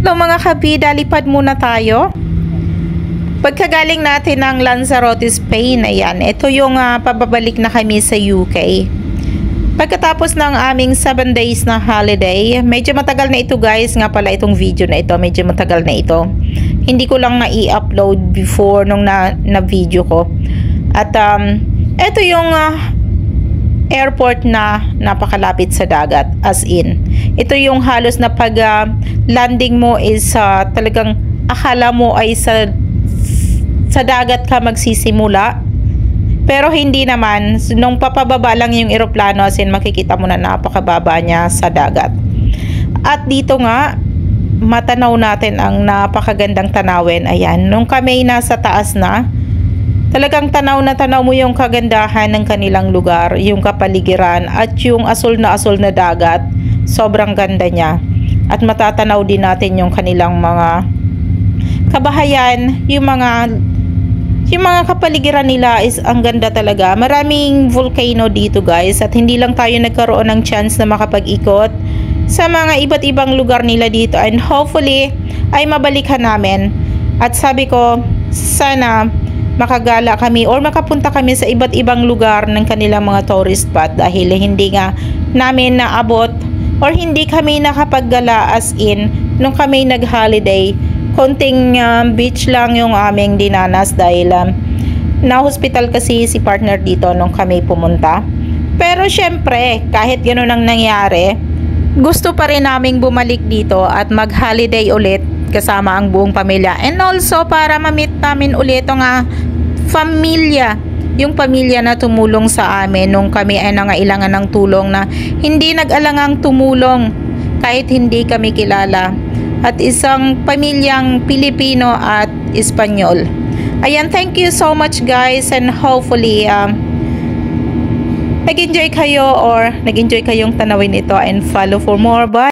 Hello mga kabida, lipad muna tayo. Pagkagaling natin ng Lanzarote, Spain, ayan, ito yung pababalik na kami sa UK. Pagkatapos ng aming 7 days na holiday, medyo matagal na ito guys, nga pala itong video na ito, medyo matagal na ito. Hindi ko lang na-i-upload before nung na-video ko. At ito yung airport na napakalapit sa dagat, as in. Ito yung halos na pag landing mo is talagang akala mo ay sa dagat ka magsisimula. Pero hindi naman, nung papababa lang yung eroplano, as in makikita mo na napakababa niya sa dagat. At dito nga, matanaw natin ang napakagandang tanawin. Ayan, nung kami nasa taas na, talagang tanaw na tanaw mo yung kagandahan ng kanilang lugar, yung kapaligiran at yung asul na dagat. Sobrang ganda niya. At matatanaw din natin yung kanilang mga kabahayan, yung mga kapaligiran nila is ang ganda talaga. Maraming volcano dito guys, at hindi lang tayo nagkaroon ng chance na makapag-ikot sa mga iba't ibang lugar nila dito, and hopefully ay mabalikan namin. At sabi ko, sana makagala kami or makapunta kami sa iba't ibang lugar ng kanilang mga tourist spot, dahil hindi nga namin naabot or hindi kami nakapaggala, as in nung kami nag-holiday. Konting beach lang yung aming dinanas dahil na-hospital kasi si partner dito nung kami pumunta. Pero syempre, kahit gano'n ang nangyari, gusto pa rin naming bumalik dito at mag-holiday ulit kasama ang buong pamilya. And also para ma-meet namin ulit ang pamilya, yung pamilya na tumulong sa amin nung kami ay nangailangan ng tulong, na hindi nag-alangang tumulong kahit hindi kami kilala. At isang pamilyang Pilipino at Espanyol. Ayan, thank you so much guys, and hopefully nag-enjoy kayo or nag-enjoy kayong tanawin ito, and follow for more. Bye!